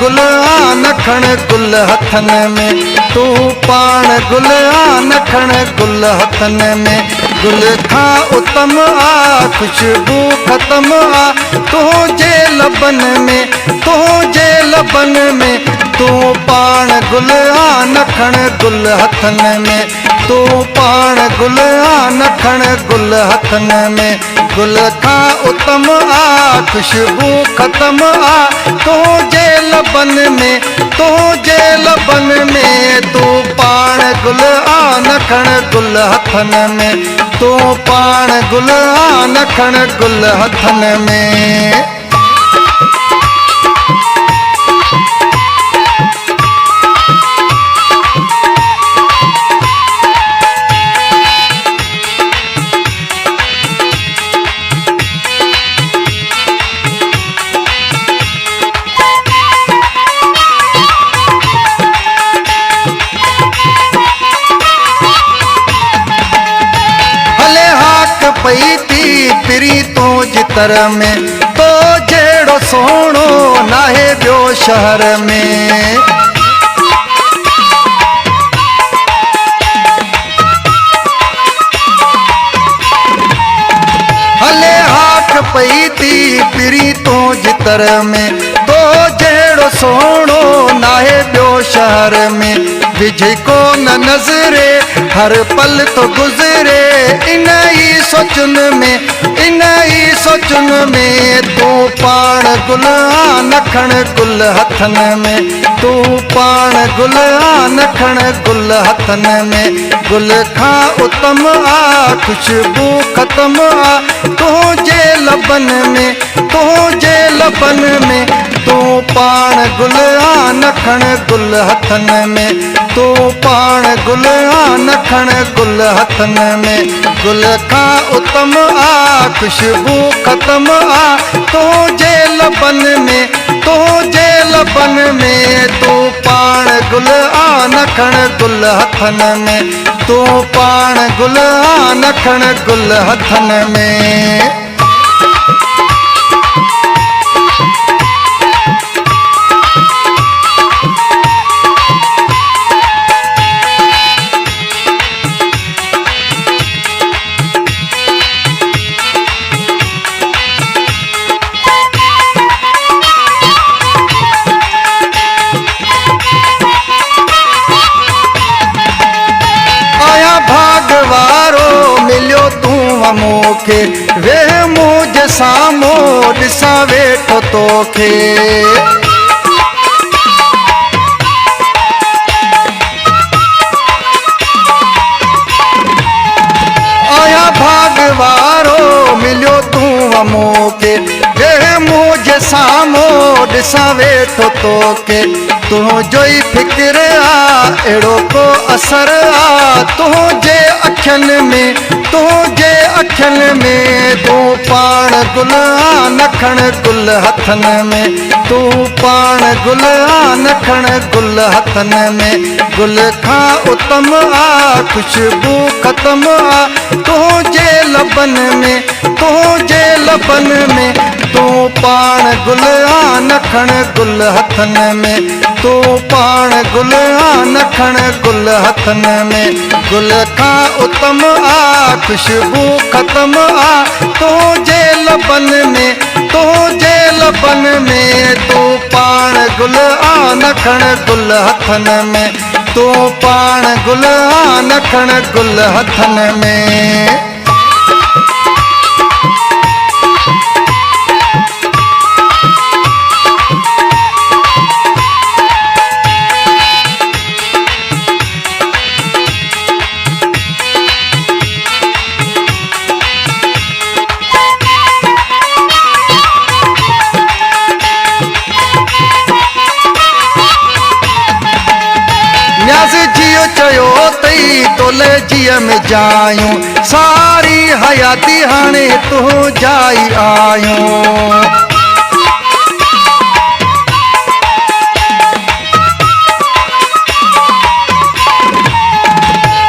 गुल नखण गुल हथन में, तू पाण गुल नखण गुल हथन में। गुल खां उत्तम आ खुशबू ख़त्म आ तुझे लबन में, तुझे लबन में। तू पाण गुल नखण गुल हथन में, तू पाण गुल नखण गुल हथन में। गुल खां उत्तम आ खुशबू ख़त्म आ तुझे लबन में, तुझे लबन में। तू पाण गुल नखण गुल हथन में, तू पाण गुल नखण गुल हथन में। पई थी पिरी तो जितर में, तो जेड़ो सोणो नाहे ॿियो शहर में। हले हाक पई थी पिरी तो जितर में, तो जेड़ो सोणो नाहे ॿियो शहर में। विझे को न नज़रे हर पल तो गुज़रे इन ही सोचुन में, इन ही सोचुन में। तू पाण गुल नखण गुल हथन में, तू पाण गुल नखण गुल हथन में। गुल खां उत्तम आ खुशबू ख़त्म आ तुझे लबन में, तुझे लबन में। तू पाण गुल नखण गुल हथन में, तू पाण गुल नखण गुल हथन में। गुल खां उत्तम आ खुशबू ख़त्म आ तुझे लबन में, तुझे लबन में। तू पाण गुल नखण गुल हथन में, तू पाण गुल नखण गुल हथन में। मूंखे वे मुझे साम्हूं ॾिसां वेठो तोखे। आया भाग वारो मिलियो तूं मूंखे वे मुझे साम्हूं ॾिसां वेठो तोखे। तुंहिंजो ई फिक्र आ अहिड़ो को असर आ तुंहिंजे अखियुनि में, तुंहिंजे अखियुनि में। तू पाण गुल नखण गुल हथन में, तू पाण गुल नखण गुल हथन में। गुल खां उत्तम आ खुशबू ख़त्म आ तुझे लबन में, तुझे लबन में। तू पाण गुल नखण गुल हथन में, तू पाण गुल नखण गुल हथन में। गुल खां उत्तम आ खुशबू ख़त्म आ तुझे लबन में, तुझे लबन में। तू पाण गुल नखण गुल हथन में, तू पाण गुल नखण गुल हथन में। चयो तई तोले जिया में जायूं सारी हयाती हाणे तू जाई आयूं।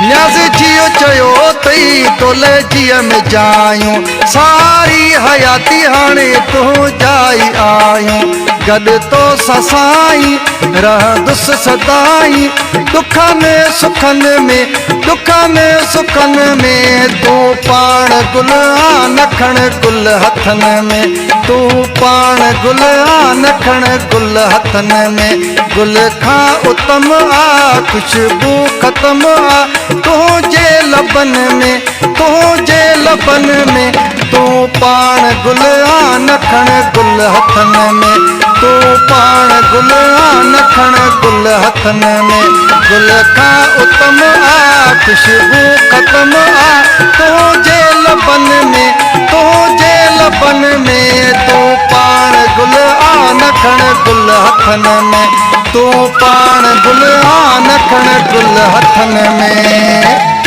न्याज़ जियो चयो तई तोले जिया में जायूं सारी हयाती हाणे तू जाई आयूं। गॾु तो साईं रहंदुसि सदाई दुखनि सुखनि में दुखनि सुखनि में तूं पाण गुल नखण गुल हथनि में तूं पाण गुल नखण गुल हथनि में गुल खां उत्तम आ खुशबू ख़त्म आ तुंहिंजे लबनि में तुंहिंजे लबनि में तूं पाण गुल नखण गुल हथनि में तूं पाण गुल नखण गुल हथनि में गुल खां उत्तम आ खुशबू ख़त्म आ तुंहिंजे लबनि में तुंहिंजे लबनि में तूं पाण गुल नखण गुल हथनि में तूं पाण गुल नखण गुल हथनि में।